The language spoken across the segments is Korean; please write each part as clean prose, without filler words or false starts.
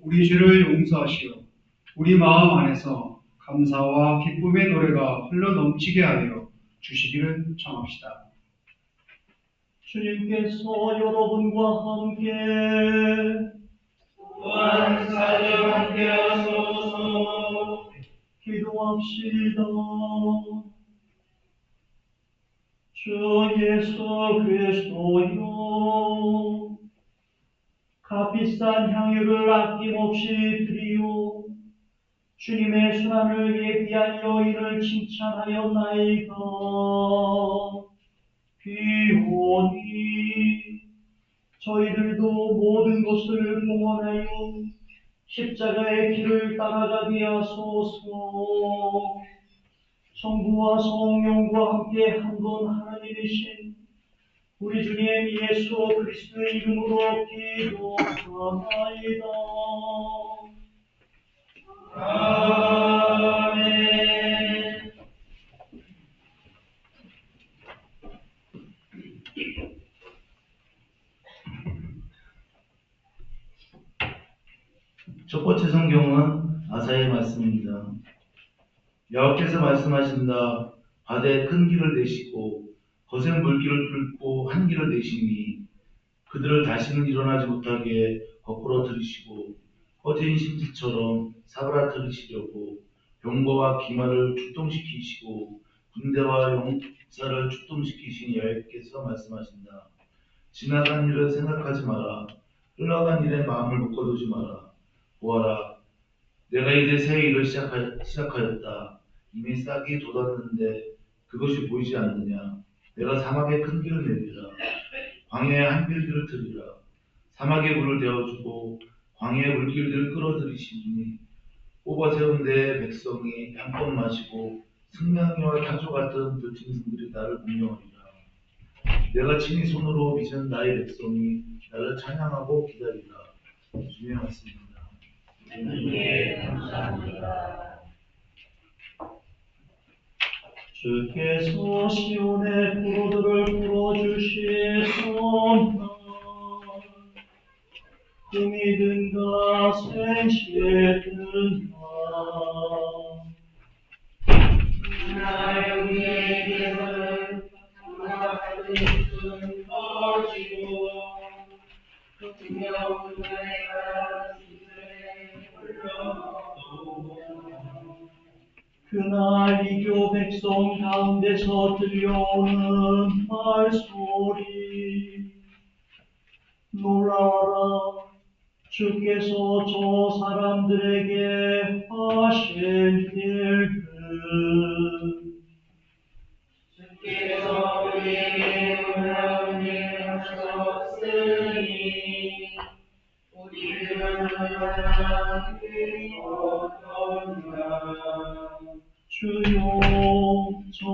우리 죄를 용서하시어 우리 마음 안에서 감사와 기쁨의 노래가 흘러넘치게 하여 주시기를 청합시다. 주님께서 여러분과 함께 또한 사절 함께하소서. 기도합시다. 주 예수 그리스도여, 값비싼 향유를 아낌없이 드리오 주님의 순환을 예비한 여인을 칭찬하였나이다. 비오니 저희들도 모든 것을 봉헌하여 십자가의 길을 따라가게 하소서. 성부와 성령과 함께 한 분 하나님이신 우리 주님 예수 그리스도의 이름으로 기도하나이다. 아멘. 첫 번째 성경은 아사의 말씀입니다. 여호와께서 말씀하신다. 바다에 큰 길을 내시고 거센 물길을 뚫고 한 길을 내시니 그들을 다시는 일어나지 못하게 거꾸로 들이시고 퍼진 심지처럼 사그라들이시려고 병거와 기마를 출동시키시고 군대와 용사를 출동시키신 여호와께서 말씀하신다. 지나간 일을 생각하지 마라. 흘러간 일에 마음을 묶어두지 마라. 보아라, 내가 이제 새 일을 시작하였다. 이미 싹이 돋았는데 그것이 보이지 않느냐? 내가 사막에 큰 길을 내리라. 광야에 한 길들을 트리라. 사막에 물을 데워주고 광야의 물길들을 끌어들이시니 뽑아 세운 내 백성이 양껏 마시고 승냥이와 타조 같은 들짐승들이 나를 공경하리라. 내가 친히 손으로 빚은 나의 백성이 나를 찬양하고 기다리라. 주님의 말씀입니다. 주님께 감사합니다. 주께서 시온의 포로들을 풀어주시소서. 꿈이 든가 생시에 든가 나의 우리에게서는 강과 같은 것은 떨어지고 두려운 은혜가 지들에게 흘러넘치고 그날 이교 백성 가운데서 들려오는 말소리 놀라워라. 주께서 저 사람들에게 하신 일들 주께서 우리에게 놀라운 일을 하셨으니 우리들은 얼마나 기뻤던가. 주여, 저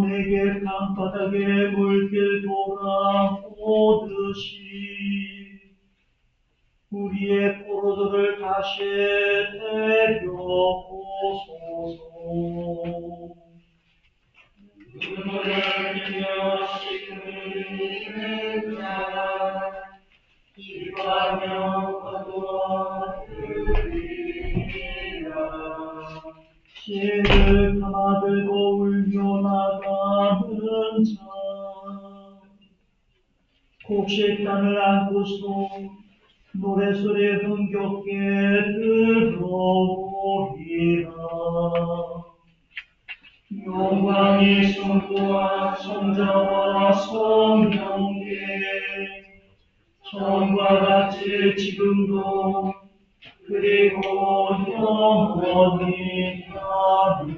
내게 강바닥에 물길 돌아오듯이 우리의 포로들을 다시 데려오소서. 눈물을 흘리며 씻는 자 기뻐하며 거두어들이리라. 씨를 담아들고 울며 나가는 자 곡식단을 안고서 노래소리 흥겹게 들어오리라. 영광이 성부와 성자와 성령께 전과 같이 지금도 그리고 영원히 아멘.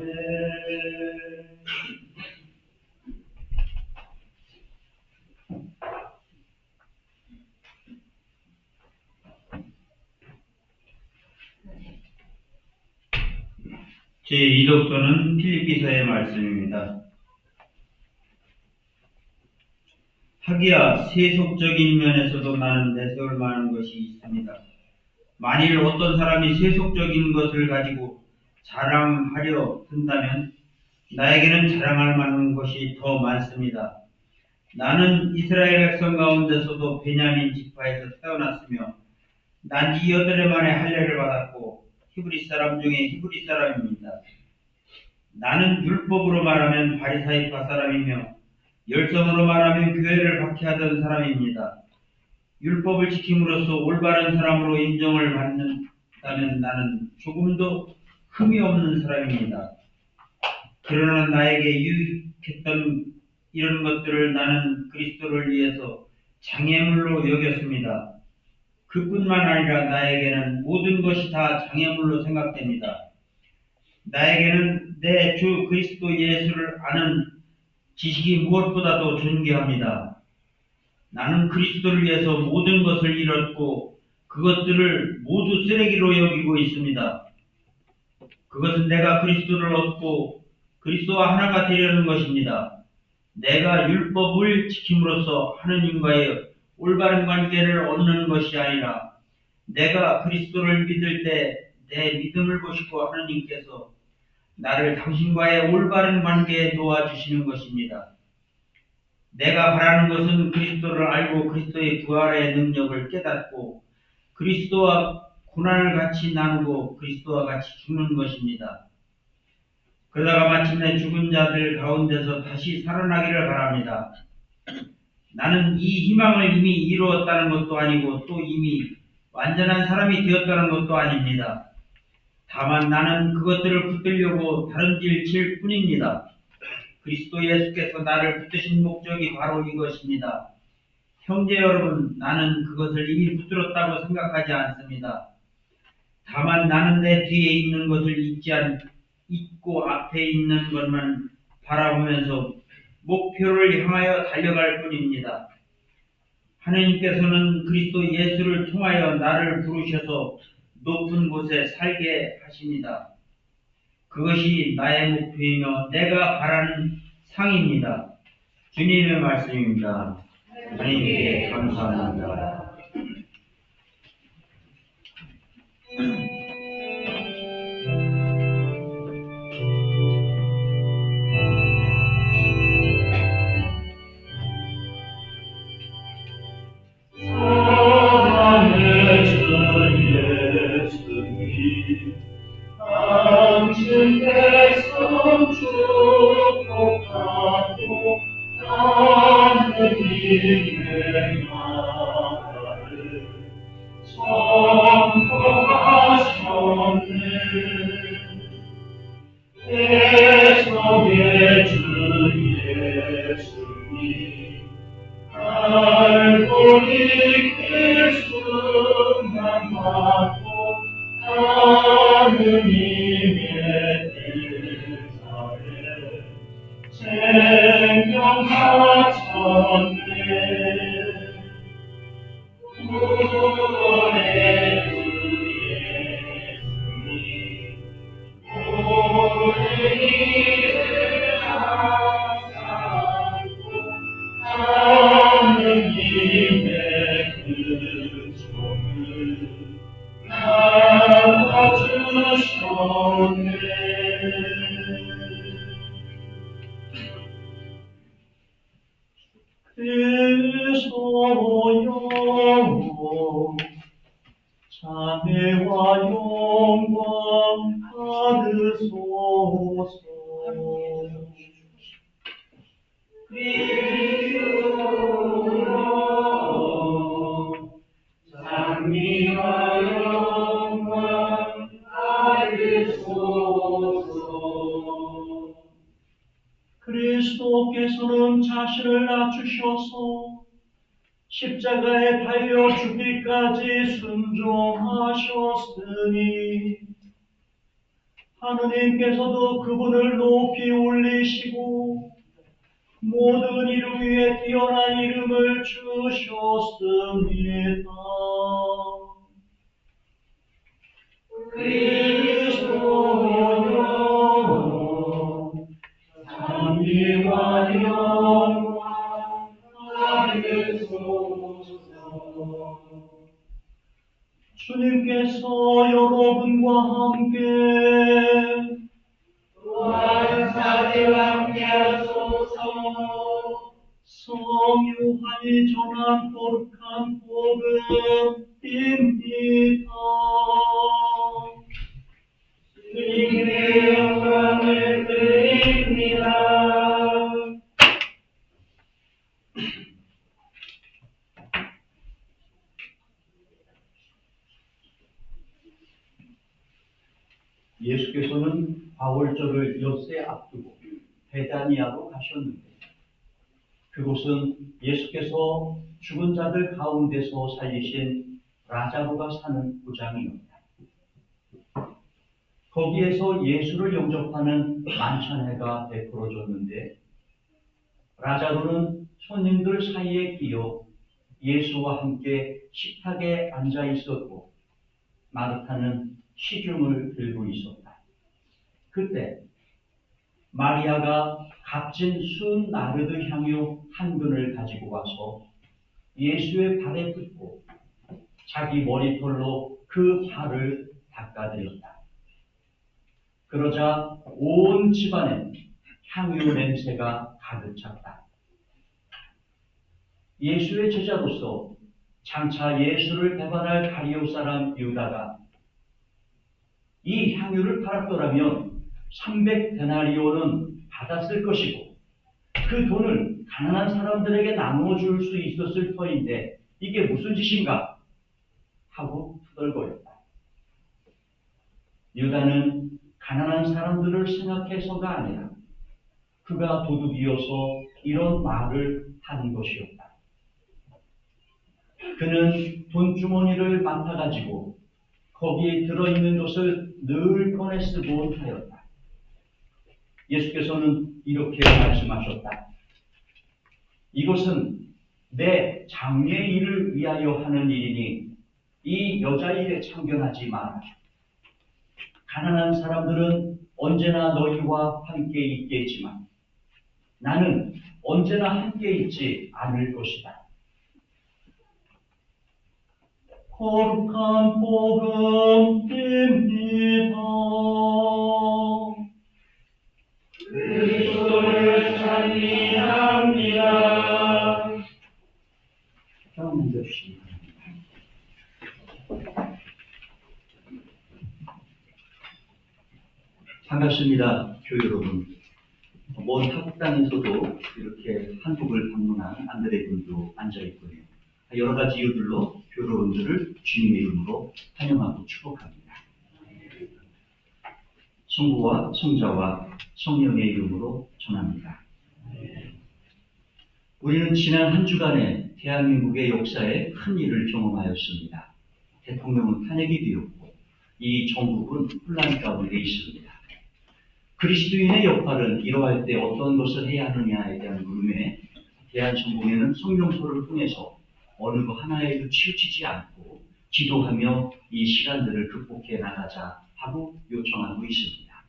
제2독서는 필립비서의 말씀입니다. 하기야 세속적인 면에서도 나는 내세울 만한 것이 있습니다. 만일 어떤 사람이 세속적인 것을 가지고 자랑하려 든다면 나에게는 자랑할 만한 것이 더 많습니다. 나는 이스라엘 백성 가운데서도 베냐민 지파에서 태어났으며 난 지 8해 만에 할례를 받았고 히브리 사람 중에 히브리 사람입니다. 나는 율법으로 말하면 바리사이파 사람이며 열성으로 말하면 교회를 박해하던 사람입니다. 율법을 지킴으로써 올바른 사람으로 인정을 받는다면 나는 조금도 흠이 없는 사람입니다. 그러나 나에게 유익했던 이런 것들을 나는 그리스도를 위해서 장애물로 여겼습니다. 그뿐만 아니라 나에게는 모든 것이 다 장애물로 생각됩니다. 나에게는 내 주 그리스도 예수를 아는 지식이 무엇보다도 존귀합니다. 나는 그리스도를 위해서 모든 것을 잃었고 그것들을 모두 쓰레기로 여기고 있습니다. 그것은 내가 그리스도를 얻고 그리스도와 하나가 되려는 것입니다. 내가 율법을 지킴으로써 하느님과의 올바른 관계를 얻는 것이 아니라 내가 그리스도를 믿을 때 내 믿음을 보시고 하느님께서 나를 당신과의 올바른 관계에 도와주시는 것입니다. 내가 바라는 것은 그리스도를 알고 그리스도의 부활의 능력을 깨닫고 그리스도와 고난을 같이 나누고 그리스도와 같이 죽는 것입니다. 그러다가 마침내 죽은 자들 가운데서 다시 살아나기를 바랍니다. 나는 이 희망을 이미 이루었다는 것도 아니고 또 이미 완전한 사람이 되었다는 것도 아닙니다. 다만 나는 그것들을 붙들려고 다른 길 칠 뿐입니다. 그리스도 예수께서 나를 붙드신 목적이 바로 이것입니다. 형제 여러분, 나는 그것을 이미 붙들었다고 생각하지 않습니다. 다만 나는 내 뒤에 있는 것을 잊고 앞에 있는 것만 바라보면서 목표를 향하여 달려갈 뿐입니다. 하느님께서는 그리스도 예수를 통하여 나를 부르셔서 높은 곳에 살게 하십니다. 그것이 나의 목표이며 내가 바라는 상입니다. 주님의 말씀입니다. 하나님께 감사합니다. 사랑의 주 예수님 당신 백성 축복하고 하느님의 나라를 선포하셨네. 대성의 주 예수님 알고 익힐 수만 받고 하느님의 뜻하에 생명 바쳤네. 구원의 주 예수님 모든 일을 하사하고 하느님의 그 종을 낳아주셨네. 그리스도 영원 자매와 영광 받으소서. 장미와 영광 받으소서. 그리스도께서는 자신을 낮추셔서 십자가에 달려 죽기까지 순종하셨으니 하느님께서도 그분을 높이 올리시고 모든 이름 위에 뛰어난 이름을 주셨습니다. 그리스도 영원 장미와 영광 받으소서. 주님께서 여러분과 함께 또한 사제와 함께하소서. 성유한이 전한 거룩한 복음입니다. 예수께서는 과월절을 엿새 앞두고 베다니아로 가셨는데 그곳은 예수께서 죽은 자들 가운데서 살리신 라자로가 사는 고장이었다. 거기에서 예수를 영접하는 만찬회가 베풀어졌는데 라자로는 손님들 사이에 끼어 예수와 함께 식탁에 앉아 있었고 마르타는 시중을 들고 있었다. 그때 마리아가 값진 순 나르드 향유 한 근을 가지고 와서 예수의 발에 붓고 자기 머리털로 그 발을 닦아드렸다. 그러자 온 집안에 향유 냄새가 가득 찼다. 예수의 제자로서 장차 예수를 배반할 가리오 사람 유다가 이 향유를 팔았더라면 300데나리온은 받았을 것이고 그 돈을 가난한 사람들에게 나누어 줄 수 있었을 터인데 이게 무슨 짓인가 하고 투덜거렸다. 유다는 가난한 사람들을 생각해서가 아니라 그가 도둑이어서 이런 말을 한 것이었다. 그는 돈주머니를 맡아가지고 거기에 들어있는 것을 늘 꺼내 쓰곤 하였다. 예수께서는 이렇게 말씀하셨다. 이것은 내 장래의 일을 위하여 하는 일이니 이 여자에게 참견하지 마라. 가난한 사람들은 언제나 너희와 함께 있겠지만 나는 언제나 함께 있지 않을 것이다. 거룩한 복음입니다. 그리스도를 찬미합니다. 좀 주십시오. 반갑습니다, 교회 여러분. 먼 타국 땅에서도 이렇게 한국을 방문한 안드레 군도 앉아 있고요. 여러 가지 이유들로 교회 여러분들을 주님의 이름으로 환영하고 축복합니다. 성부와 성자와 성령의 이름으로 전합니다. 우리는 지난 한 주간에 대한민국의 역사에 큰 일을 경험하였습니다. 대통령은 탄핵이 되었고 이 정국은 혼란 가운데 있습니다. 그리스도인의 역할은 이러할 때 어떤 것을 해야 하느냐에 대한 물음에 대한전공회는 성경서를 통해서 어느 것 하나에도 치우치지 않고 기도하며 이 시간들을 극복해 나가자 하고 요청하고 있습니다.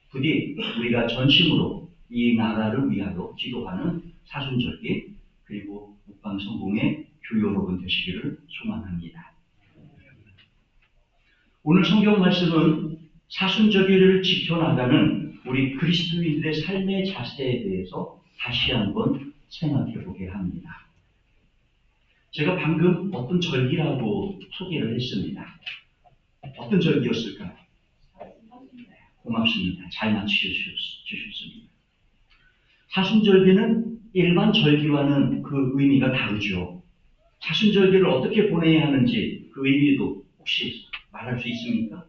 부디 우리가 전심으로 이 나라를 위하여 기도하는 사순절기 그리고 국방성공의 교회 여러분 되시기를 소망합니다. 오늘 성경 말씀은 사순절기를 지켜나가는 우리 그리스도인들의 삶의 자세에 대해서 다시 한번 생각해 보게 합니다. 제가 방금 어떤 절기라고 소개를 했습니다. 어떤 절기였을까요? 고맙습니다. 잘 맞추셨습니다. 사순절기는 일반 절기와는 그 의미가 다르죠. 사순절기를 어떻게 보내야 하는지 그 의미도 혹시 말할 수 있습니까?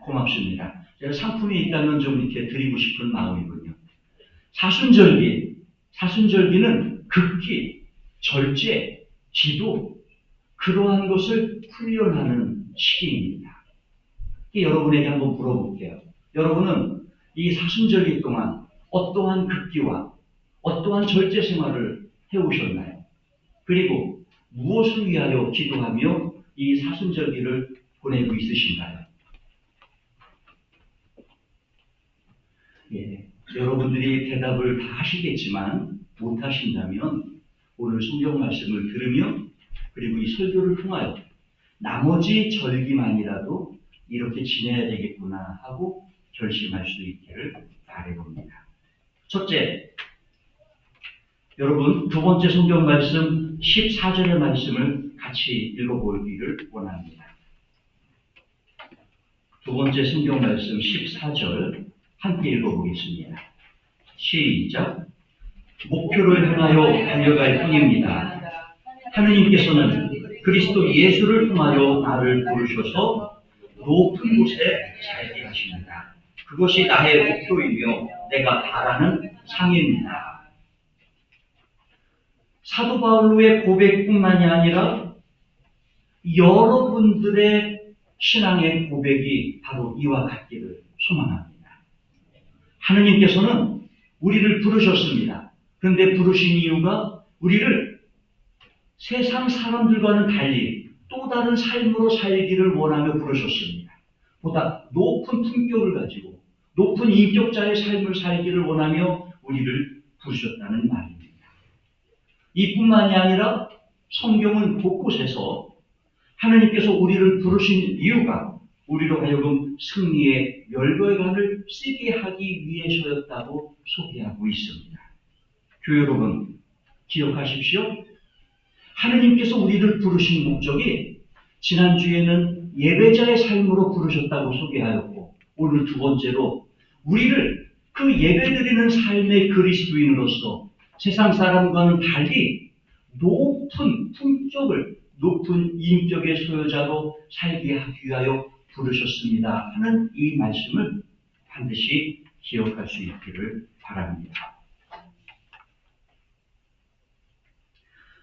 고맙습니다. 제가 상품이 있다면 좀 이렇게 드리고 싶은 마음이군요. 사순절기는 극기, 절제, 기도, 그러한 것을 훈련하는 시기입니다. 여러분에게 한번 물어볼게요. 여러분은 이 사순절기 동안 어떠한 극기와 어떠한 절제 생활을 해오셨나요? 그리고 무엇을 위하여 기도하며 이 사순절기를 보내고 있으신가요? 여러분들이 대답을 다 하시겠지만 못하신다면 오늘 성경 말씀을 들으며 그리고 이 설교를 통하여 나머지 절기만이라도 이렇게 지내야 되겠구나 하고 결심할 수 있기를 바라봅니다. 첫째, 여러분 두 번째 성경 말씀 14절의 말씀을 같이 읽어보기를 원합니다. 두 번째 성경 말씀 14절 함께 읽어보겠습니다. 시작. 목표를 향하여 달려갈 뿐입니다. 하느님께서는 그리스도 예수를 통하여 나를 부르셔서 높은 곳에 살게 하십니다. 그것이 나의 목표이며 내가 바라는 상입니다. 사도 바울로의 고백뿐만이 아니라 여러분들의 신앙의 고백이 바로 이와 같기를 소망합니다. 하느님께서는 우리를 부르셨습니다. 그런데 부르신 이유가 우리를 세상 사람들과는 달리 또 다른 삶으로 살기를 원하며 부르셨습니다. 보다 높은 품격을 가지고 높은 인격자의 삶을 살기를 원하며 우리를 부르셨다는 말입니다. 이뿐만이 아니라 성경은 곳곳에서 하나님께서 우리를 부르신 이유가 우리로 하여금 승리의 열거관을 쓰게 하기 위해서였다고 소개하고 있습니다. 교회 여러분, 기억하십시오. 하나님께서 우리를 부르신 목적이 지난주에는 예배자의 삶으로 부르셨다고 소개하였고, 오늘 두 번째로 우리를 그 예배드리는 삶의 그리스도인으로서 세상 사람과는 달리 높은 품격을, 높은 인격의 소유자로 살게 하기 위하여 부르셨습니다 하는 이 말씀을 반드시 기억할 수 있기를 바랍니다.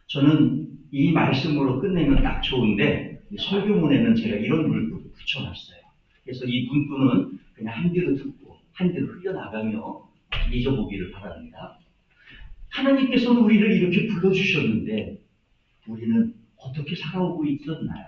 저는 이 말씀으로 끝내면 딱 좋은데 설교문에는 제가 이런 문구를 붙여놨어요. 그래서 이 문구는 그냥 한 귀로 듣고 한 귀로 흘려나가며 잊어보기를 바랍니다. 하나님께서는 우리를 이렇게 불러주셨는데 우리는 어떻게 살아오고 있었나요?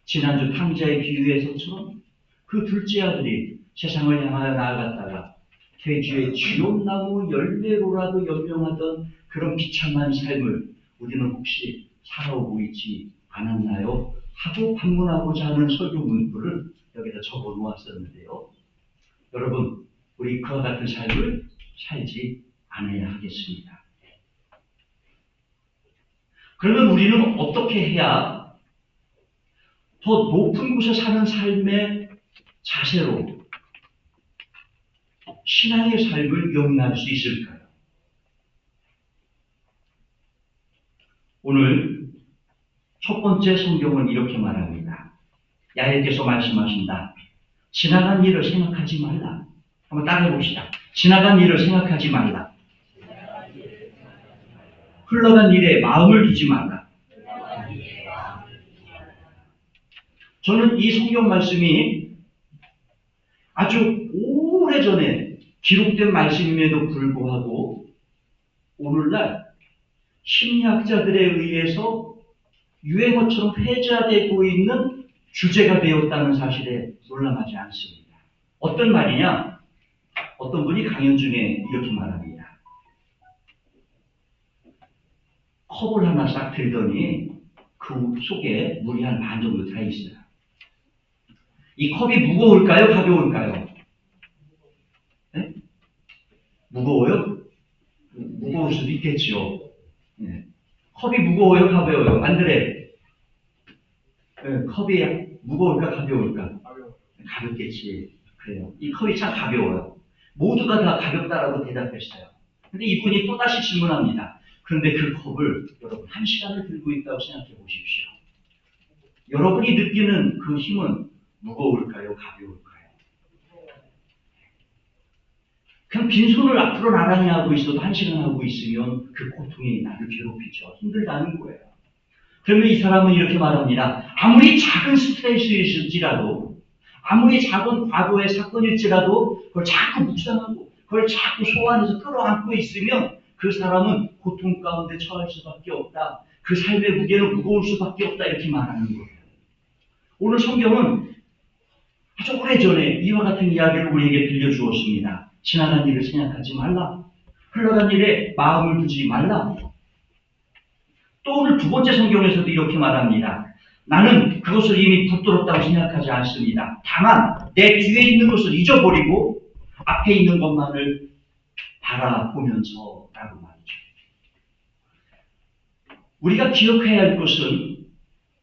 지난주 탕자의 비유에서처럼 그 둘째 아들이 세상을 향하여 나아갔다가 돼지의 쥐옷나무 열매로라도 연명하던 그런 비참한 삶을 우리는 혹시 살아오고 있지 않았나요? 하고 반문하고자 하는 설교 문구를 여기다 적어 놓았었는데요. 여러분, 우리 그와 같은 삶을 살지 않아야 하겠습니다. 그러면 우리는 어떻게 해야 더 높은 곳에 사는 삶의 자세로 신앙의 삶을 영위할 수 있을까요? 오늘 첫 번째 성경은 이렇게 말합니다. 야엘께서 말씀하신다. 지나간 일을 생각하지 말라. 한번 따라해 봅시다. 지나간 일을 생각하지 말라. 흘러간 일에 마음을 두지 말라. 저는 이 성경 말씀이 아주 오래전에 기록된 말씀임에도 불구하고 오늘날 심리학자들에 의해서 유행어처럼 회자되고 있는 주제가 되었다는 사실에 놀람하지 않습니다. 어떤 말이냐? 어떤 분이 강연 중에 이렇게 말합니다. 컵을 하나 싹 들더니 그 속에 물이 한 반 정도 다 있어요. 이 컵이 무거울까요? 가벼울까요? 네? 무거워요? 무거울 수도 있겠죠. 네. 컵이 무거워요? 가벼워요? 안드레. 네, 컵이 무거울까? 가벼울까? 가볍겠지. 그래요. 이 컵이 참 가벼워요. 모두가 다 가볍다라고 대답했어요. 근데 이분이 또다시 질문합니다. 그런데 그 컵을 여러분 1시간을 들고 있다고 생각해 보십시오. 여러분이 느끼는 그 힘은 무거울까요? 가벼울까요? 그냥 빈손을 앞으로 나란히 하고 있어도 1시간 하고 있으면 그 고통이 나를 괴롭히죠. 힘들다는 거예요. 그러면 이 사람은 이렇게 말합니다. 아무리 작은 스트레스일지라도, 아무리 작은 과거의 사건일지라도 그걸 자꾸 묵상하고 그걸 자꾸 소환해서 끌어안고 있으면 그 사람은 고통 가운데 처할 수밖에 없다. 그 삶의 무게는 무거울 수밖에 없다. 이렇게 말하는 거예요. 오늘 성경은 아주 오래전에 이와 같은 이야기를 우리에게 들려주었습니다. 지나간 일을 생각하지 말라. 흘러간 일에 마음을 두지 말라. 또 오늘 두 번째 성경에서도 이렇게 말합니다. 나는 그것을 이미 붙들었다고 생각하지 않습니다. 다만 내 뒤에 있는 것을 잊어버리고 앞에 있는 것만을 바라보면서 라고 말이죠. 우리가 기억해야 할 것은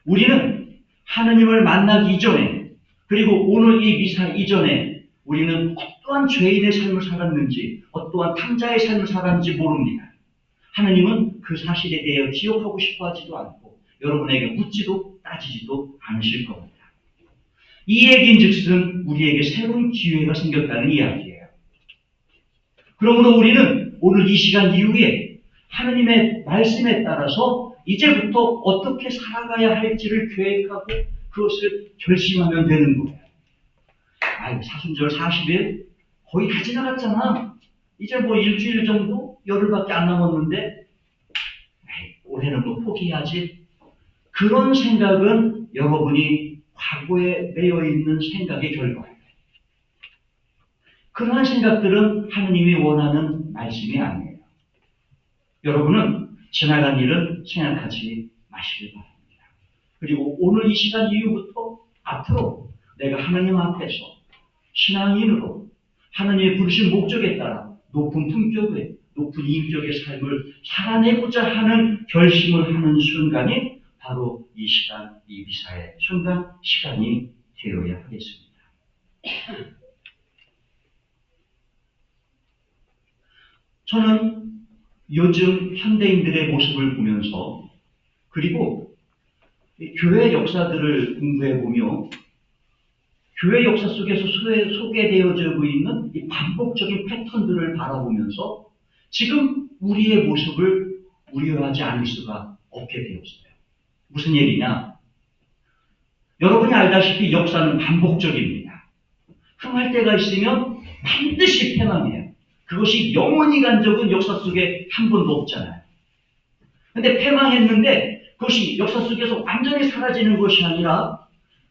우리는 하느님을 만나기 이전에 그리고 오늘 이 미사 이전에 우리는 어떠한 죄인의 삶을 살았는지 어떠한 탕자의 삶을 살았는지 모릅니다. 하느님은 그 사실에 대해 기억하고 싶어 하지도 않고 여러분에게 묻지도 따지지도 않으실 겁니다. 이 얘기인즉슨 우리에게 새로운 기회가 생겼다는 이야기예요. 그러므로 우리는 오늘 이 시간 이후에 하나님의 말씀에 따라서 이제부터 어떻게 살아가야 할지를 계획하고 그것을 결심하면 되는 거예요. 아유, 사순절 40일 거의 다 지나갔잖아. 이제 뭐 일주일 정도? 열흘밖에 안 남았는데 에이, 올해는 뭐 포기해야지. 그런 생각은 여러분이 과거에 매여 있는 생각의 결과예요. 그러한 생각들은 하느님이 원하는 말씀이 아니에요. 여러분은 지나간 일은 생각하지 마시길 바랍니다. 그리고 오늘 이 시간 이후부터 앞으로 내가 하나님 앞에서 신앙인으로 하나님의 부르신 목적에 따라 높은 품격의, 높은 인격의 삶을 살아내고자 하는 결심을 하는 순간이 바로 이 시간, 이 미사의 순간 시간이 되어야 하겠습니다. 저는 요즘 현대인들의 모습을 보면서 그리고 교회 역사들을 공부해보며 교회 역사 속에서 소개되어지고 있는 이 반복적인 패턴들을 바라보면서 지금 우리의 모습을 우려하지 않을 수가 없게 되었어요. 무슨 얘기냐? 여러분이 알다시피 역사는 반복적입니다. 흥할 때가 있으면 반드시 패망해요. 그것이 영원히 간 적은 역사 속에 한 번도 없잖아요. 근데 패망했는데 그것이 역사 속에서 완전히 사라지는 것이 아니라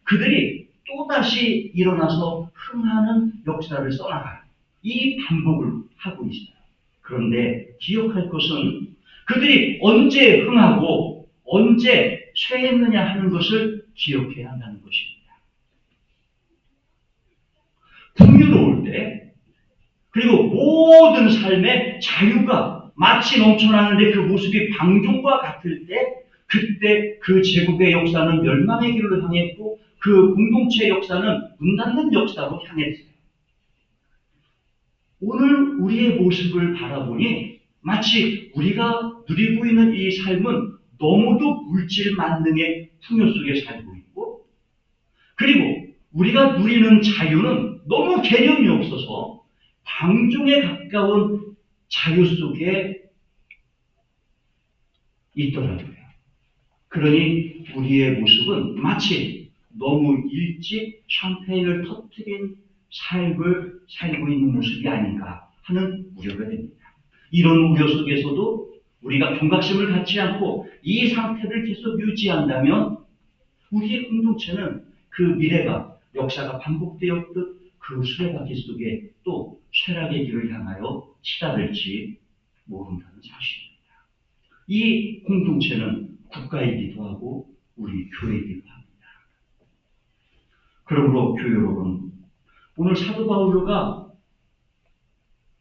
그들이 또다시 일어나서 흥하는 역사를 써나가요. 이 반복을 하고 있어요. 그런데 기억할 것은 그들이 언제 흥하고 언제 쇠했느냐 하는 것을 기억해야 한다는 것입니다. 풍요로울 때 그리고 모든 삶의 자유가 마치 넘쳐나는데 그 모습이 방종과 같을 때 그때 그 제국의 역사는 멸망의 길로 향했고 그 공동체의 역사는 문 닫는 역사로 향했어요. 오늘 우리의 모습을 바라보니 마치 우리가 누리고 있는 이 삶은 너무도 물질 만능의 풍요 속에 살고 있고 그리고 우리가 누리는 자유는 너무 개념이 없어서 방종에 가까운 자유 속에 있더라고요. 그러니 우리의 모습은 마치 너무 일찍 샴페인을 터뜨린 삶을 살고 있는 모습이 아닌가 하는 우려가 됩니다. 이런 우려 속에서도 우리가 경각심을 갖지 않고 이 상태를 계속 유지한다면 우리의 공동체는 그 미래가 역사가 반복되었듯 그 수레바퀴 속에 또 쇠락의 길을 향하여 치닫을지 모른다는 사실입니다. 이 공동체는 국가이기도 하고 우리 교회이기도 합니다. 그러므로 교회 여러분, 오늘 사도 바울로가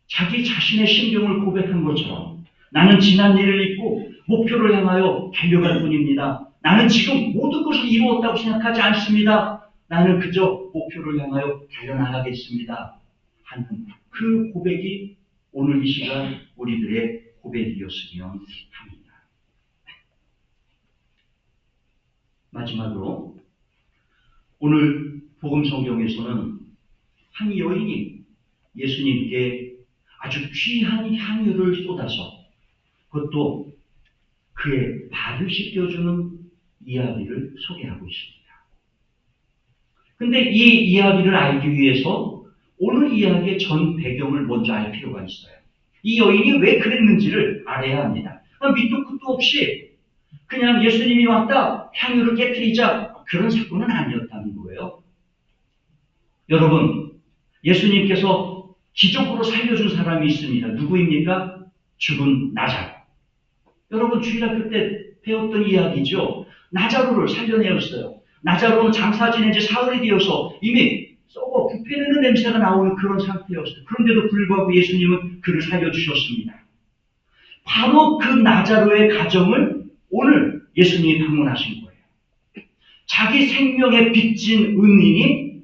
자기 자신의 심경을 고백한 것처럼 나는 지난 일을 잊고 목표를 향하여 달려갈 뿐입니다. 나는 지금 모든 것을 이루었다고 생각하지 않습니다. 나는 그저 목표를 향하여 달려나가겠습니다. 하는 그 고백이 오늘 이 시간 우리들의 고백이었으면 합니다. 마지막으로 오늘 복음 성경에서는 한 여인이 예수님께 아주 귀한 향유를 쏟아서 그것도 그의 발을 씻겨주는 이야기를 소개하고 있습니다. 근데 이 이야기를 알기 위해서 오늘 이야기의 전 배경을 먼저 알 필요가 있어요. 이 여인이 왜 그랬는지를 알아야 합니다. 밑도 끝도 없이 그냥 예수님이 왔다 향유를 깨뜨리자 그런 사건은 아니었다는 거예요. 여러분, 예수님께서 기적으로 살려준 사람이 있습니다. 누구입니까? 죽은 나자로. 여러분 주일학교 때 배웠던 이야기죠. 나자로를 살려내었어요. 나자로는 장사 지낸 지 사흘이 되어서 이미 썩어 부패되는 냄새가 나오는 그런 상태였어요. 그런데도 불구하고 예수님은 그를 살려주셨습니다. 바로 그 나자로의 가정을 오늘 예수님이 방문하신 거예요. 자기 생명에 빚진 은인이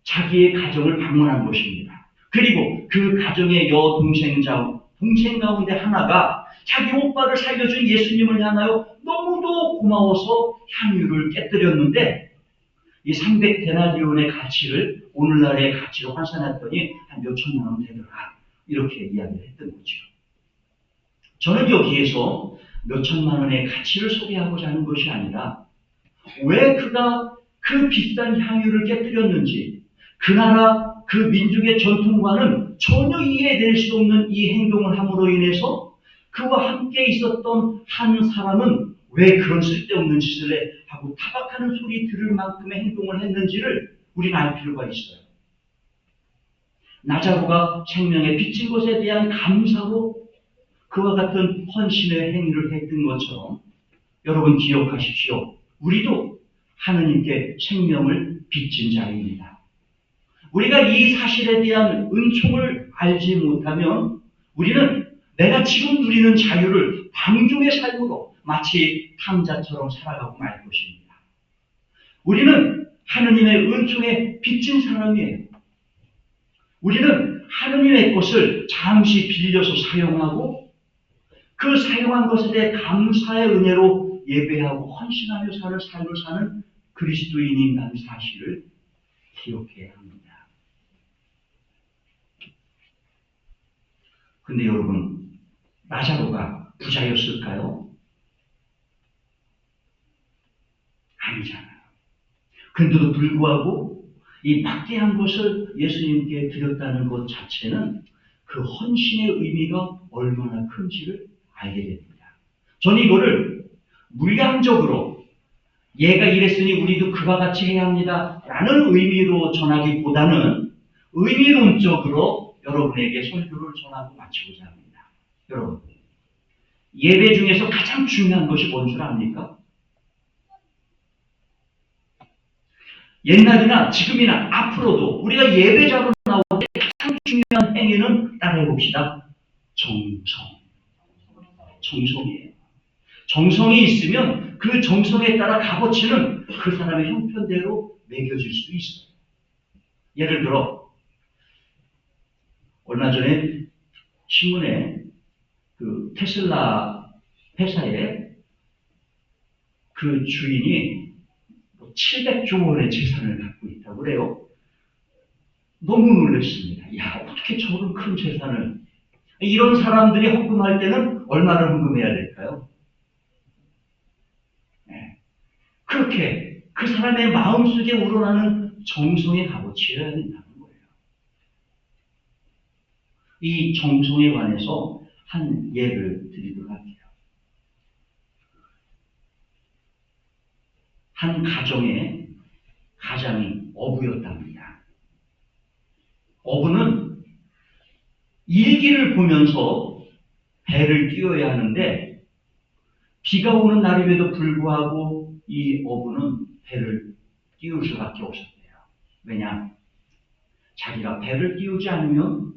자기의 가정을 방문한 것입니다. 그리고 그 가정의 동생 가운데 하나가 자기 오빠를 살려준 예수님을 향하여 너무도 고마워서 향유를 깨뜨렸는데 이 300데나리온의 가치를 오늘날의 가치로 환산했더니 한 몇 천만 원 되더라. 이렇게 이야기를 했던 거죠. 저는 여기에서 몇 천만 원의 가치를 소개하고자 하는 것이 아니라 왜 그가 그 비싼 향유를 깨뜨렸는지, 그 나라, 그 민족의 전통과는 전혀 이해될 수 없는 이 행동을 함으로 인해서 그와 함께 있었던 한 사람은 왜 그런 쓸데없는 짓을 해 하고 타박하는 소리 들을 만큼의 행동을 했는지를 우리는 알 필요가 있어요. 나자로가 생명에 비친 것에 대한 감사로 그와 같은 헌신의 행위를 했던 것처럼 여러분 기억하십시오. 우리도 하느님께 생명을 빚진 자입니다. 우리가 이 사실에 대한 은총을 알지 못하면 우리는 내가 지금 누리는 자유를 방종의 삶으로 마치 탕자처럼 살아가고 말 것입니다. 우리는 하느님의 은총에 빚진 사람이에요. 우리는 하느님의 것을 잠시 빌려서 사용하고 그 사용한 것에 대해 감사의 은혜로 예배하고 헌신하며 사는 삶을 사는 그리스도인이라는 사실을 기억해야 합니다. 근데 여러분, 나자로가 부자였을까요? 아니잖아요. 근데도 불구하고 이 막대한 것을 예수님께 드렸다는 것 자체는 그 헌신의 의미가 얼마나 큰지를 알게 됩니다. 저는 이거를 물량적으로 얘가 이랬으니 우리도 그와 같이 해야 합니다 라는 의미로 전하기보다는 의미론적으로 여러분에게 설교를 전하고 마치고자 합니다. 여러분, 예배 중에서 가장 중요한 것이 뭔 줄 압니까? 옛날이나 지금이나 앞으로도 우리가 예배자로 나올 때 가장 중요한 행위는 따라해 봅시다. 정성이에요. 정성이 있으면 그 정성에 따라 값어치는 그 사람의 형편대로 매겨질 수 있어요. 예를 들어 얼마 전에 신문에 그 테슬라 회사에 그 주인이 700조 원의 재산을 갖고 있다고 그래요. 너무 놀랐습니다. 야, 어떻게 저런 큰 재산을. 이런 사람들이 헌금할 때는 얼마를 헌금해야 될까요? 네. 그렇게 그 사람의 마음속에 우러나는 정성의 값어치여야 된다는 거예요. 이 정성에 관해서 한 예를 드리도록 할게요. 한 가정의 가장이 어부였답니다. 어부는 일기를 보면서 배를 띄워야 하는데 비가 오는 날임에도 불구하고 이 어부는 배를 띄울 수밖에 없었대요. 왜냐? 자기가 배를 띄우지 않으면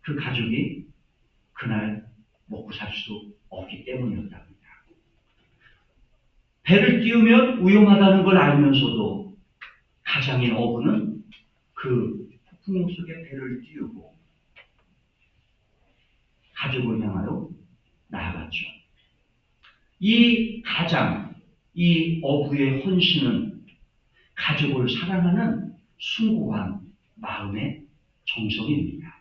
그 가족이 그날 먹고 살 수 없기 때문이었답니다. 배를 띄우면 위험하다는 걸 알면서도 가장인 어부는 그 폭풍 속에 배를 띄우고 가족을 향하여 나아갔죠. 이 가장, 이 어부의 헌신은 가족을 사랑하는 숭고한 마음의 정성입니다.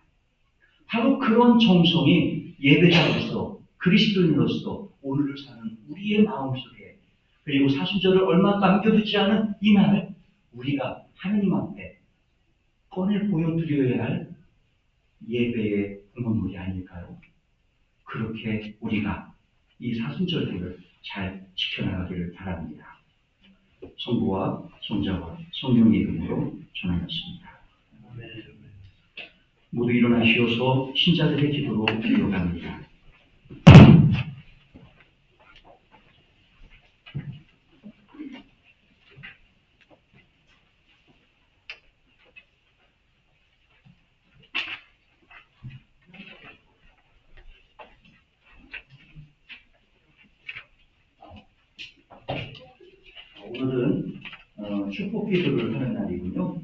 바로 그런 정성이 예배자로서 그리스도인으로서 오늘을 사는 우리의 마음속에 그리고 사순절을 얼마 남겨두지 않은 이날 우리가 하느님 앞에 꺼내 보여드려야 할 예배의 공헌물이 아닐까요? 그렇게 우리가 이 사순절들을 잘 지켜나가기를 바랍니다. 성부와 성자와 성령의 이름으로 전하였습니다. 모두 일어나시어서 신자들의 기도로 이어갑니다. 오늘은 축복 기도를 하는 날이군요.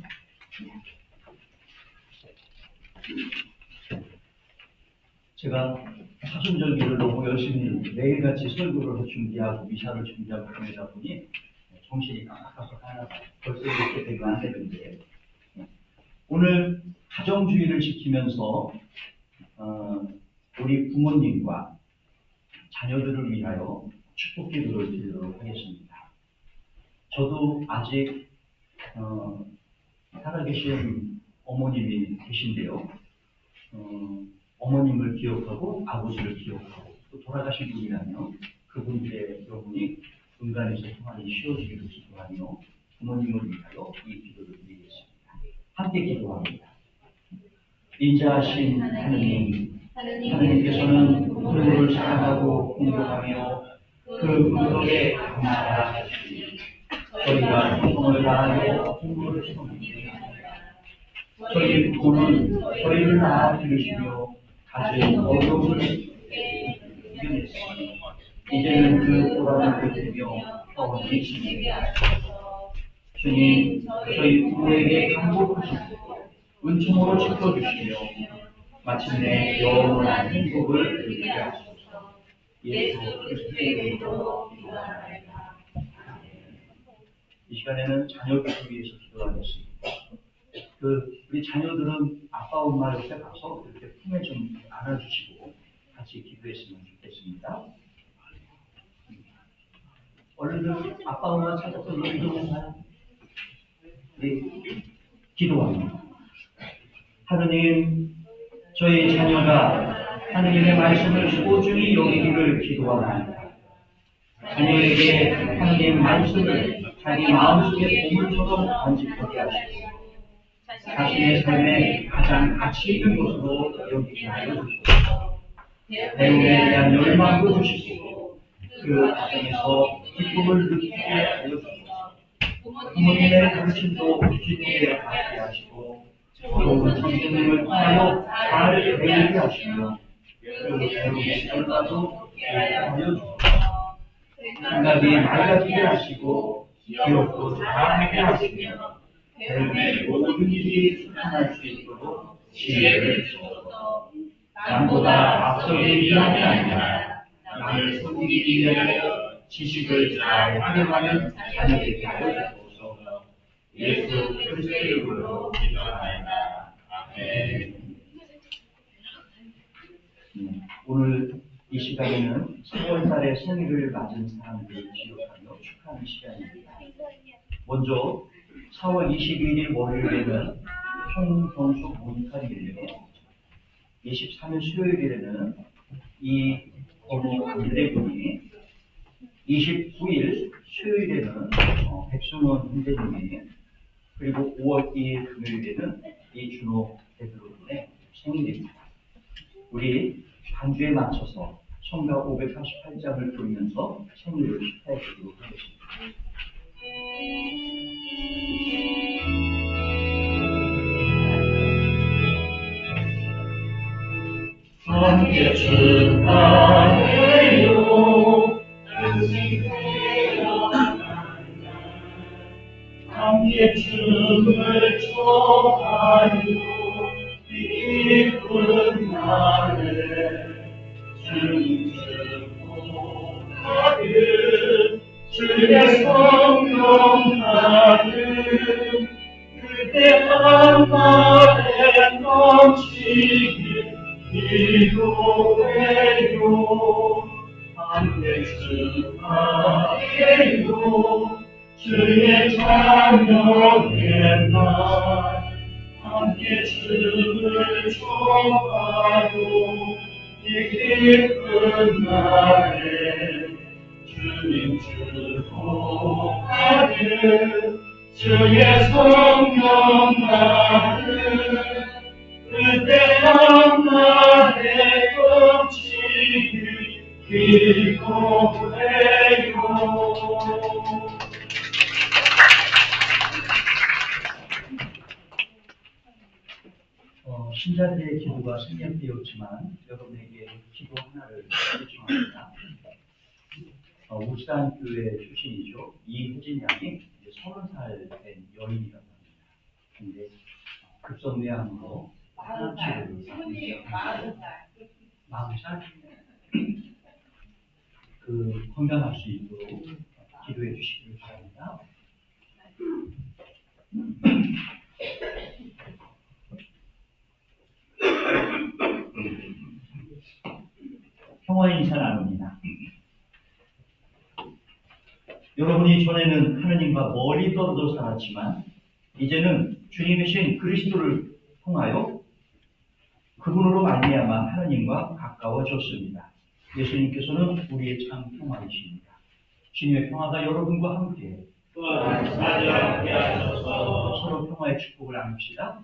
제가 사순절기를 너무 열심히 매일같이 설교를 준비하고 미사를 준비하고 그러다 보니 정신이 깜빡깜빡 하나가 벌써 벌써 이렇게 되면 안 되는데 오늘 가정주의를 지키면서 우리 부모님과 자녀들을 위하여 축복 기도를 드리도록 하겠습니다. 저도 아직 살아계신 어머님이 계신데요. 어머님을 기억하고 아버지를 기억하고 또 돌아가신 분이라면 그분들의 영혼이 은간에서 평안히 쉬어지기를 기도하며 부모님을 위하여 이 기도를 드리겠습니다. 함께 기도합니다. 인자하신 하느님, 하느님께서는 부모를 사랑하고 공경하며 그 긍휼에 감사하시니 저희가 성을 다하여 부모를 섬깁니다. 저희 부모는 저희를 낳아 기르시며 가진 어려움을 이겨냈으니 이제는 그 보람을 느끼며 평안히 지내게 하소서. 주님, 저희 부모에게 간복하시고 은총으로 지켜주시며 마침내 영원한 행복을 누리게 하소서. 예수 그리스도의 이름으로 기도하나이다. 이 시간에는 자녀들을 위해서 기도하겠습니다. 우리 자녀들은 아빠 엄마 옆에 가서 이렇게 품에 좀 안아주시고 같이 기도했으면 좋겠습니다. 얼른 아빠 엄마 찾아서 얘기 좀 해봐요. 네, 기도합니다. 하느님, 저희 자녀가 하느님의 말씀을 소중히 여기기를 기도하나이다. 자녀에게 하느님 말씀을 자기 마음속에 보물처럼 간직하게 하시고 자신의 삶에 가장 가치 있는 것으로 여기게 하여 주시옵소서. 배움에 대한 열망도 주시고 그 과정에서 기쁨을 느끼게 하여 주소서. 부모님의 가르침도 기쁘게 받게 하시고 좋은 선생님을 통하여 잘 배우게 하시며 그 배움의 결과도 하여 주소서. 생각이 맑아지게 하시고 기억도 잘하게 하시며 배움의 모든 일이 순탄할 수 있도록 지혜를 주소서. 남보다 앞서기 위함이 아니라 남을 섬기기 위하여 지식을 잘 활용하는 자녀되게 하여 주소서. 예수 그리스도의 이름으로 기도하나이다. 아멘. 오늘 이 시간에는 4월달에 생일을 맞은 사람들을 기억하며 축하하는 시간입니다. 먼저 4월 22일 월요일에는 총경수 모니카리이며 23일 수요일에는 이건우 안대군이 29일 수요일에는 백승원 선생님이 그리고 5월 2일 금요일에는 이준호 대표군의 생일입니다. 우리 반주에 맞춰서 성가 548장을 부르면서 생일을 축하해 드리도록 하겠습니다. 함께 축하해요. 함께 춤을 춰하요. 기쁜 날에 주님 축복하는 주의 성령 나는 그대 한 날에 넘치길 기도해요. 함께 축하해요. 주의 자녀의 날 함께 춤을 춰봐요. 이 기쁜 날에 주님 축복하는 주의 성령 나는 그때 한 날에 넘치길 기도해요. 신자들의 기도가 생략되었지만 여러분에게 기도 하나를 요청합니다. 울산교회 출신이죠. 이혜진 양이 30살 된 여인이라고 합니다. 근데 급성내암으로 치료를 받고 있어요. 40살? 건강할 수 있도록 기도해 주시길 바랍니다. 인사 나눕니다. 여러분이 전에는 하느님과 멀리 떨어져 살았지만 이제는 주님이신 그리스도를 통하여 그분으로 말미암아 하느님과 가까워졌습니다. 예수님께서는 우리의 참 평화이십니다. 주님의 평화가 여러분과 함께 서로 평화의 축복을 나눕시다.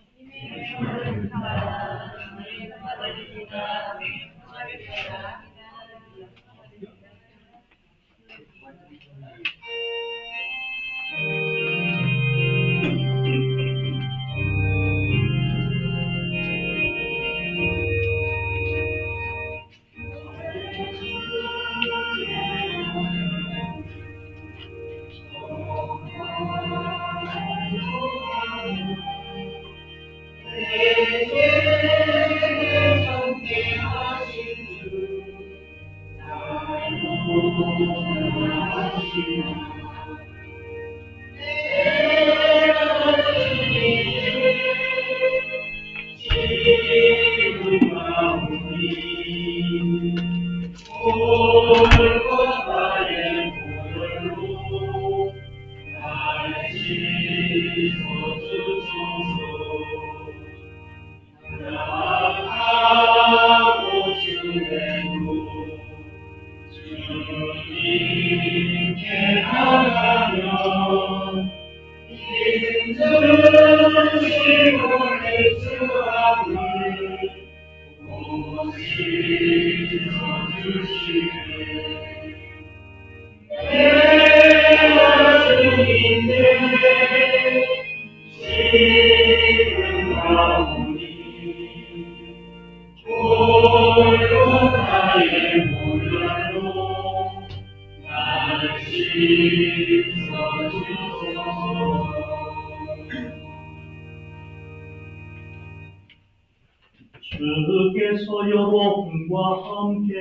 주께서 여러분과 함께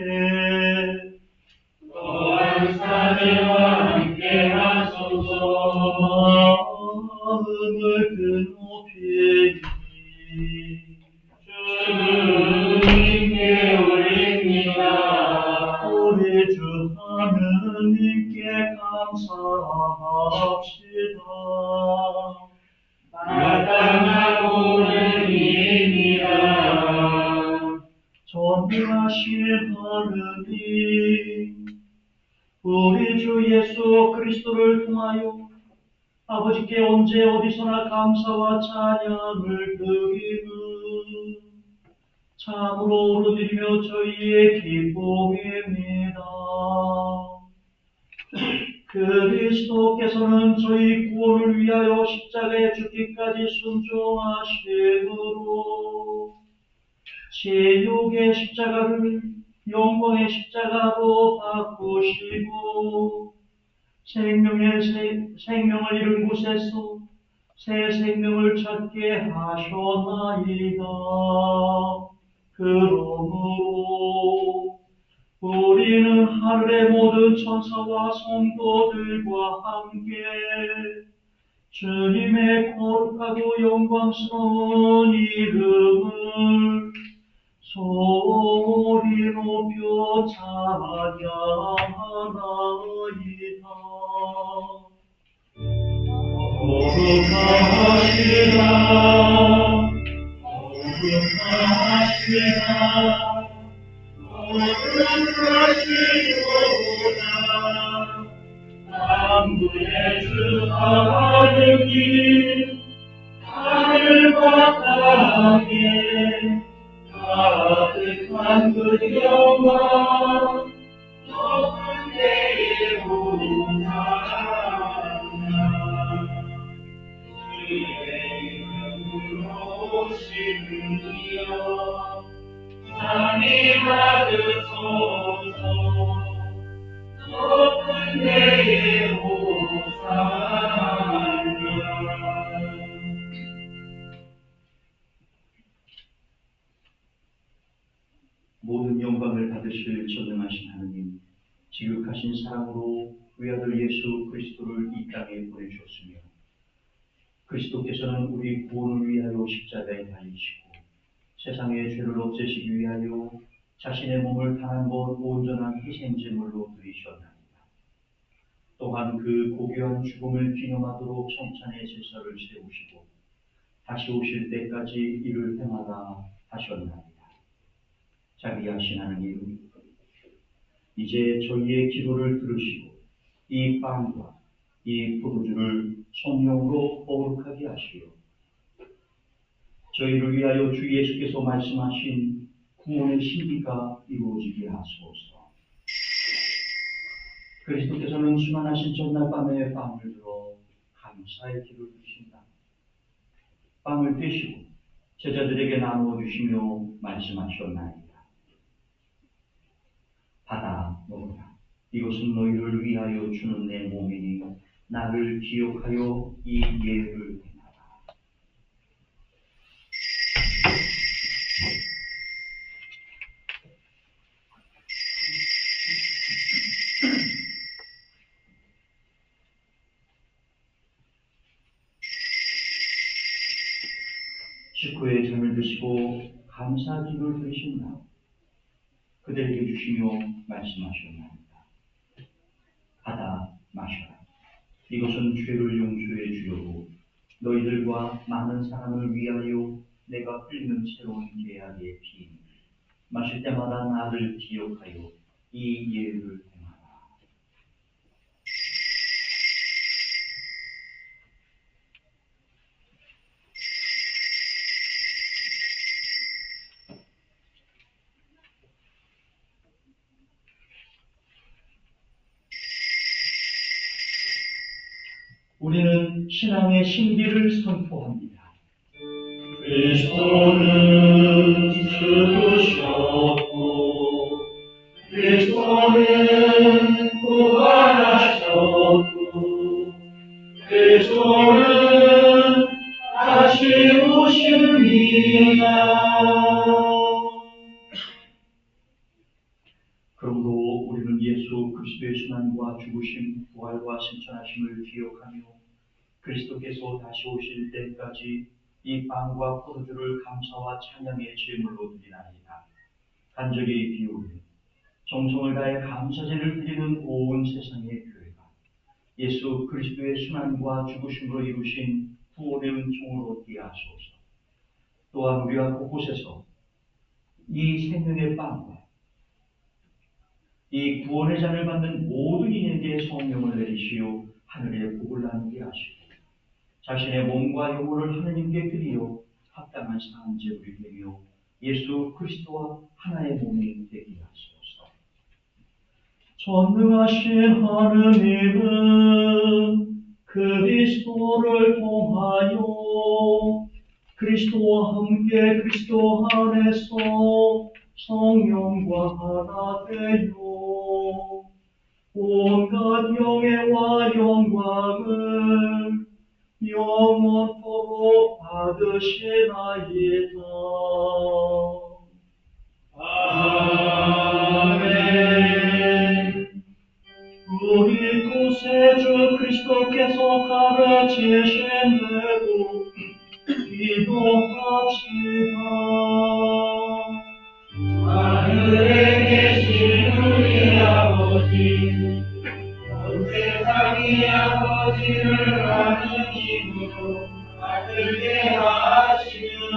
함께 하소서. 마음을 높이니 주님께 올립니다. 우리 주 하느님께 감사합시다. 마땅하고는 이입니다. 전능하신 하느님, 우리 주 예수 그리스도를 통하여 아버지께 언제 어디서나 감사와 찬양을 드리는 참으로 오르드리며 저희의 기쁨입니다. 그리스도께서는 저희 구원을 위하여 십자가에 죽기까지 순종하심으로 지옥의 십자가를 영광의 십자가로 바꾸시고 생명을 잃은 곳에서 새 생명을 찾게 하셨나이다. 그러므로 우리는 하늘의 모든 천사와 성도들과 함께 주님의 거룩하고 영광스러운 이름을 소리 높여 찬양하나이다. 거룩하시라, 거룩하시라, 거룩하시도다. 만군의 주 하느님, 하늘과 땅에 가득한 그 영광 높은 데에 오사나. 주의 이름으로 오시는 이여 상이 받으소서. 높은 데에 오사나. 모든 영광을 받으실 전능하신 하느님, 지극하신 사랑으로 외아들 예수 그리스도를 이 땅에 보내주셨으며 그리스도께서는 우리 구원을 위하여 십자가에 달리시고 세상의 죄를 없애시기 위하여 자신의 몸을 단 한 번 온전한 희생제물로 드리셨나이다. 또한 그 고귀한 죽음을 기념하도록 성찬의 제사를 세우시고 다시 오실 때까지 이를 행하라 하셨나이다. 자비하신 하나님, 이제 저희의 기도를 들으시고 이 빵과 이 포도주를 성령으로 거룩하게 하시오. 저희를 위하여 주 예수께서 말씀하신 구원의 신비가 이루어지게 하소서. 그리스도께서는 순환하신 전날 밤에 빵을 들어 감사의 기도를 드린다. 빵을 떼시고 제자들에게 나누어 주시며 말씀하셨나이다. 받아 먹으라. 이것은 너희를 위하여 주는 내 몸이니 나를 기억하여 이 예를 행하라. 식후에 잔을 드시고 감사 기도를 드리신다. 그들에게 주시며 말씀하셨나이다. 받아 마셔라. 이것은 죄를 용서해 주려고 너희들과 많은 사람을 위하여 내가 흘리는 새로운 계약의 피이니 마실 때마다 나를 기억하여 이 예를 행하라. 우리는 신앙의 신비를 선포합니다. 그리스도는 죽으셨고 그리스도는 부활하셨고 그리스도는 다시 오십니다. 그러므로 우리는 예수 그리스도의 순환과 죽으심, 부활과 승천하심을 기억하며 그리스도께서 다시 오실 때까지 이 빵과 포도주를 감사와 찬양의 제물로 드리나이다. 간절히 비우며 정성을 다해 감사제를 드리는 온 세상의 교회가 예수 그리스도의 순환과 죽으심으로 이루신 구원의 은총을 얻게 하소서. 또한 우리가 곳곳에서 이 생명의 빵과 이 구원의 잔을 받는 모든 이에게 성령을 내리시어 하늘의 복을 나누게 하시고 자신의 몸과 영혼을 하느님께 드리어 합당한 사함제물이 되며 예수 그리스도와 하나의 몸이 되게 하소서. 전능하신 하느님은 그리스도를 통하여 그리스도와 함께 그리스도 안에서 성령과 하나 되어 온갖 영예와 영광을 영원토록 받으시나이다. 아멘. 우리 구세주 그리스도께서 가르치신 대로 기도합시다. 하늘에 계신 우리 아버지, 온 세상의 아버지를 아는 힘으로 받들게 하시며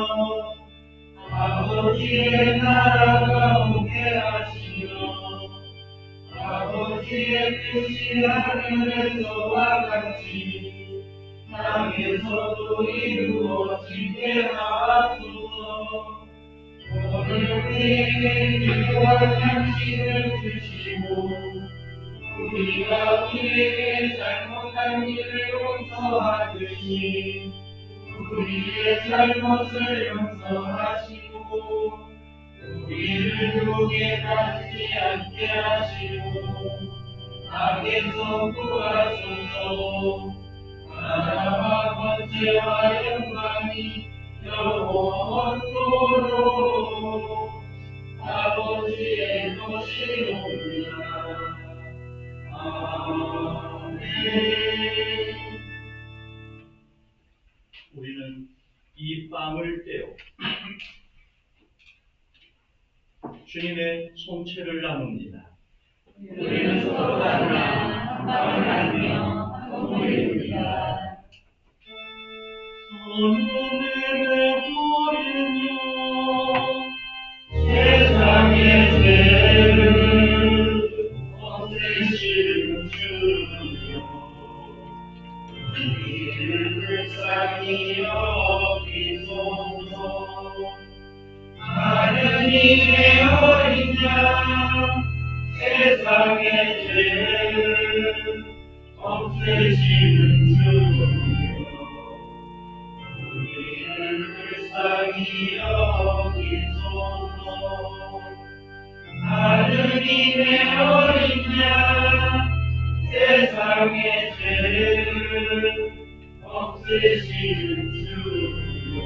아버지의 나라가 오게 하시며 아버지의 뜻이 하늘에서와 같이 땅에서도 이루어지게 하소서. 오늘 우리에게 필요한 양식을 주시고 우리가 우리에게 잘못한 일을 용서하듯이 우리의 잘못을 용서하시고 우리를 유혹에 빠지지 않게 하시고 악에서 구하소서. 나라와 권세와 영광이 영원토록 아버지의 것이옵니다. 아멘. 우리는 이 빵을 떼어 주님의 송채를 나눕니다. 우리는 서로 만나 마음을 나누며 눈물을 흘리라. 하나님의 어린양 세상의 죄를 없애시는 주여, 우리를 불쌍히 여기소서. 하느님의 어린 양, 세상의 죄를 없애시는 주여, 우리를 불쌍히 여기소서. 하느님의 어린 양, 세상의 죄를 없애시는 주여,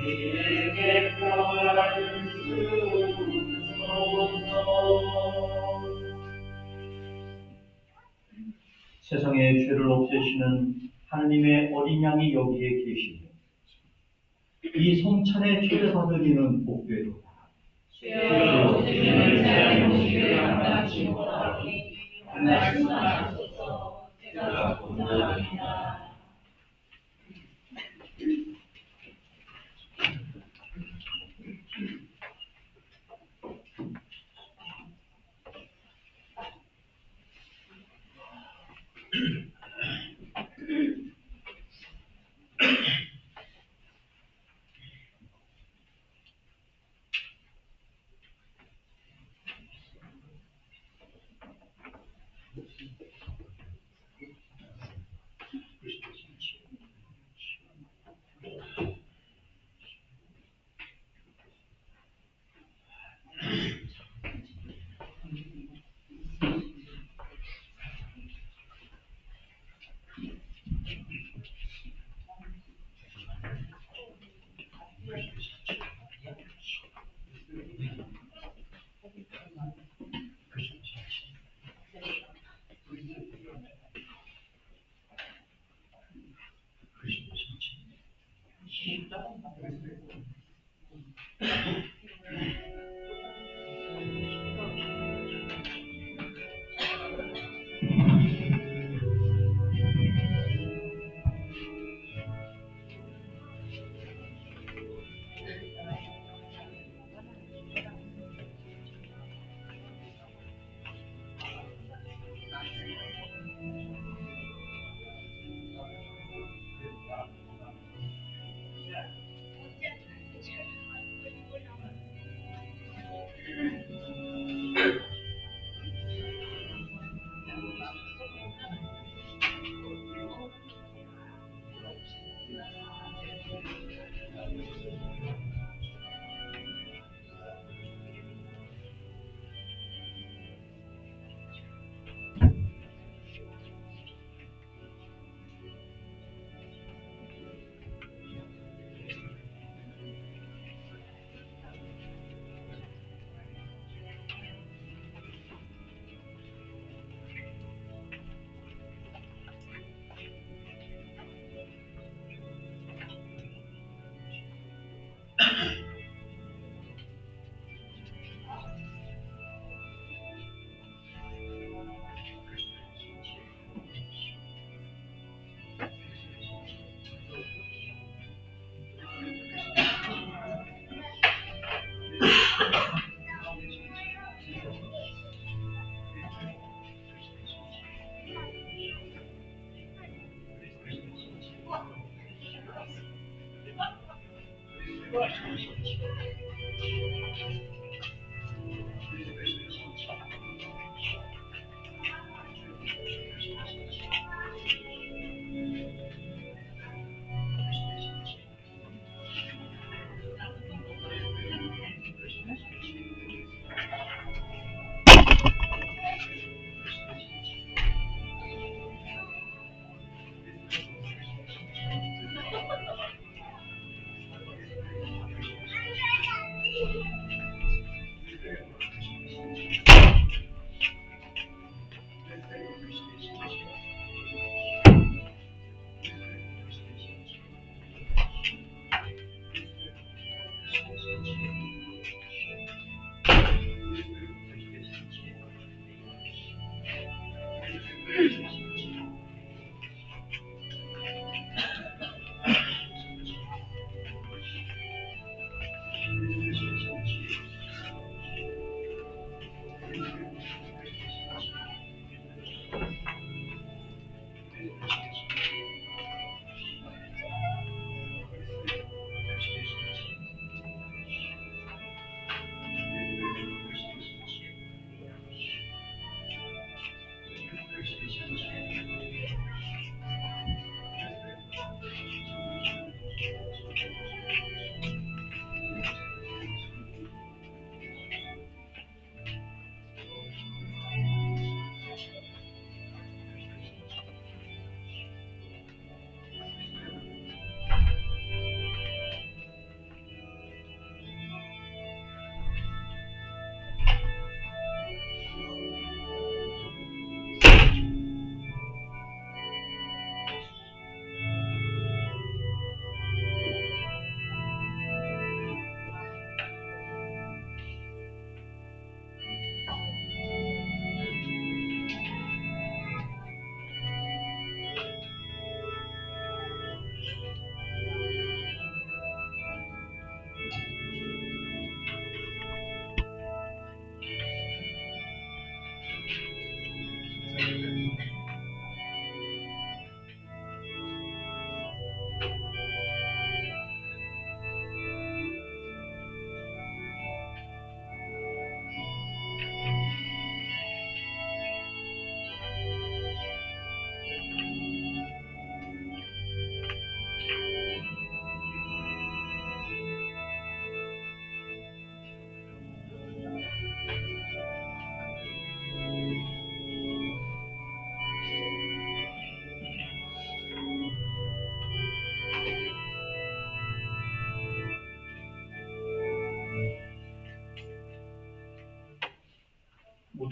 우리에게 평화를 주소서. 세상의 죄를 없애시는 하느님의 어린 양이 여기에 계시며 이 성찬에 초대받은 이는 복되도다. 주여, 주님을 대하여 감당치 못하오니 말씀하소서. 제가 고난합니다.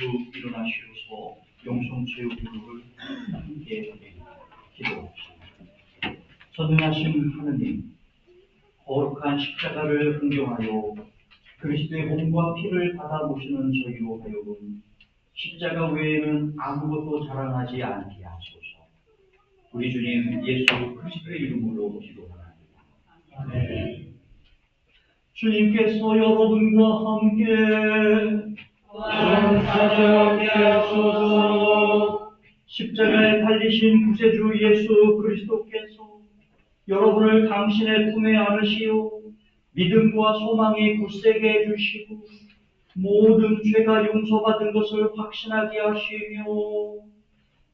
모두 일어나시어서 용성체육 기도를 함께 기도합시다. 전능하신 하느님, 거룩한 십자가를 흥정하여 그리스도의 몸과 피를 받아 모시는 저희로 하여금 십자가 외에는 아무것도 자랑하지 않게 하소서. 우리 주님 예수 그리스도의 이름으로 기도합니다. 아멘. 주님께서 여러분과 함께 영사되게 하소서. 십자가에 달리신 구세주 예수 그리스도께서 여러분을 당신의 품에 안으시오 믿음과 소망이 굳세게 해주시고 모든 죄가 용서받은 것을 확신하게 하시며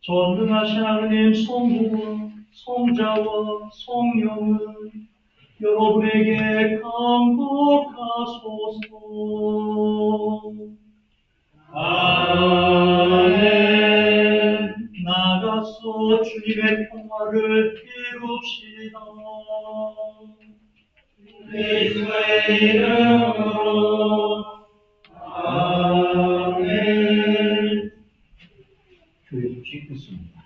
전능하신 하느님 성부와 성자와 성령은 여러분에게 강복하소서. 아멘. 나가서 주님의 평화를 이룹시다. 그리스도의 이름으로. 아멘. 교회 소식 듣습니다.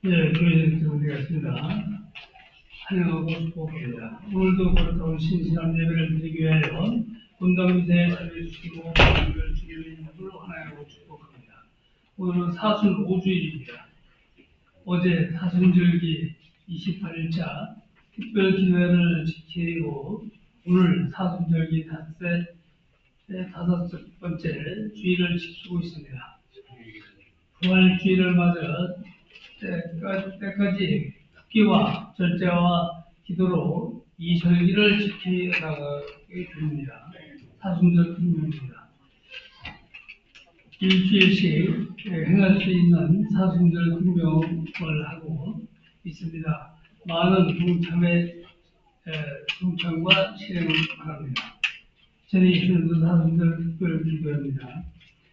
네, 교회 들어오겠습니다. 환영하고 축복합니다. 오늘도 거룩하고 신실한 예배를 드리기 위하여 본당미사에 참여해주시고 우리를 주님의 이름으로 환영하고 축복합니다. 오늘은 사순 5주일입니다. 어제 사순절기 28일차 특별 기도회를 지키고 오늘 사순절기 다섯 번째 주일을 지키고 있습니다. 부활주일을 맞아 때까지 특기와 절제와 기도로 이 절기를 지켜나가게 됩니다. 사순절 금요일입니다. 일주일씩 행할 수 있는 사순절 금요를 하고 있습니다. 많은 동참과 실행 바랍니다. 저는 이틀도 사순절 특별 기도합니다.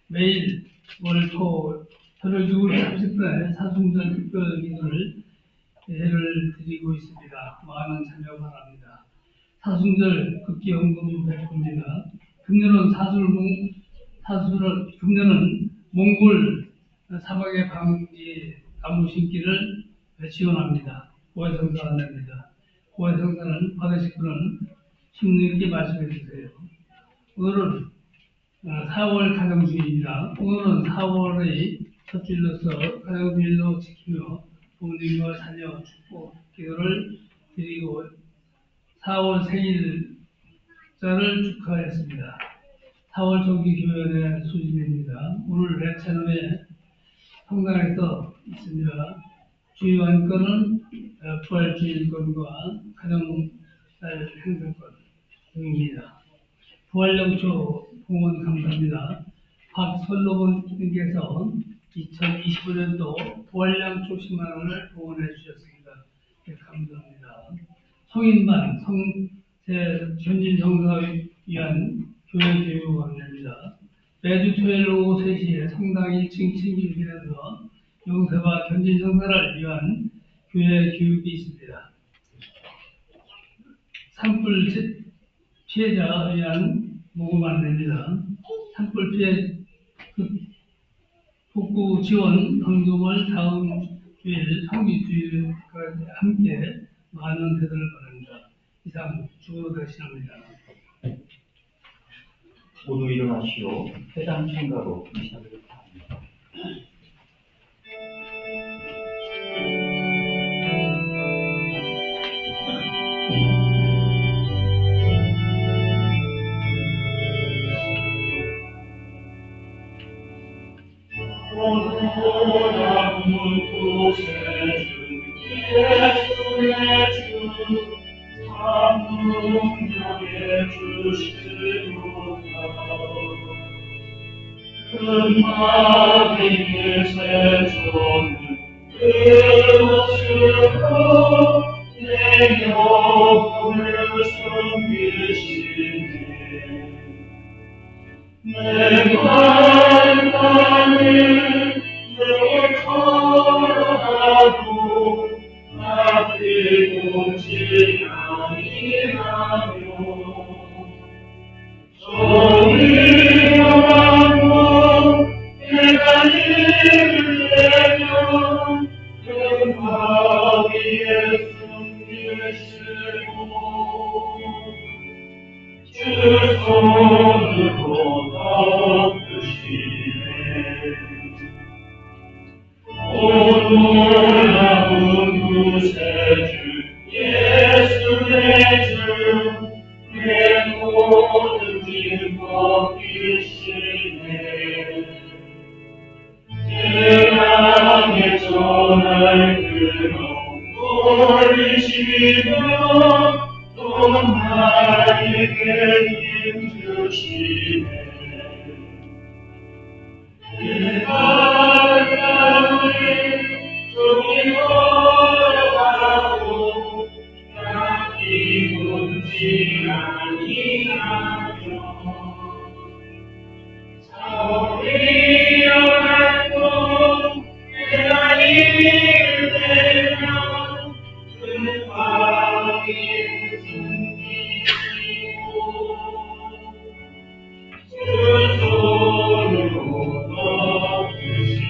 매일 월토 저녁 6시 30분에 사순절 특별 기도를 드리고 있습니다. 많은 참여 바랍니다. 사순절 극기 헌금 100%입니다. 금년은 몽골 사막의 방지 나무 심기를 지원합니다. 고해성사 안내입니다. 고해성사는 받으실 분은 신부님께 말씀해 주세요. 오늘은 4월 가정주일입니다. 오늘은 4월의 첫 주일로서 가정주일로 지키며 부모님과 자녀 축복 기도를 드리고 4월 생일자를 축하했습니다. 4월 정기교연의 수진입니다. 오늘 레차노에 성당에서 있습니다. 주요 안건은 부활주일권과 가정달 행사권 등입니다. 부활영초 봉헌 감사합니다. 박설로번님께서 2025년도 부활영초 10만 원을 봉헌해 주셨습니다. 네, 감사합니다. 성인반 현진 정서를 위한 교회 교육 안내입니다. 매주 토요일 오후 3시에 성당 1층 침실에서 용서와 현진 정서를 위한 교회 교육이 있습니다. 산불 피해자에 의한 모금 안내입니다. 산불 피해 복구 지원 방송을 다음 주일 성기주일까지 함께 많은 대들을 바랍니다. 이상 주호대신합니다. 모두 일어나시오. 회당 참가로 미사를 합니다. 내 말만을 정의하고 내가 이를 내며 그 바위에 숨기시고 주 손으로 덮으시네. 오 놀라운 구세주 예수 내 주 내 모든 짐 벗기시네. 세상의 전할 그로 버리시며 또 나에게 힘 주시네. 그 바람에 종이 걸어가고 나 기분지 아니하며 서리어나도 내가 이를 내며 그 바위에 숨기시고 주 손으로 덮으시네.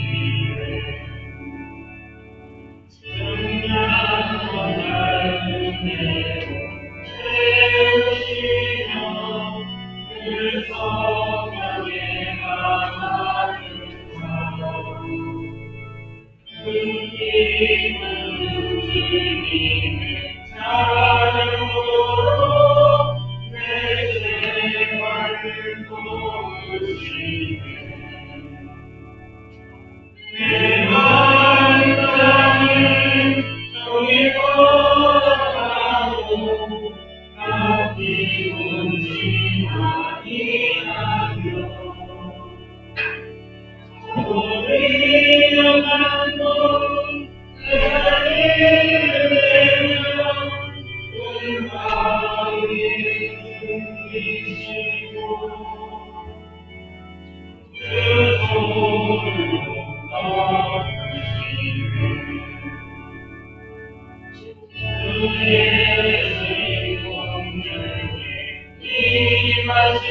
승리하는 날들에 채우시며 그 성령에 가득 차고 끊기는 주님의 사랑으로 내 생활을 도우시네. 내 마음을 종이 걸어가고 나 기운지 아니하며 소리여만 도 내가 이를 내며 그 바위에 숨기시고 그 손으로 덮으시네. 주의 생명에 임하실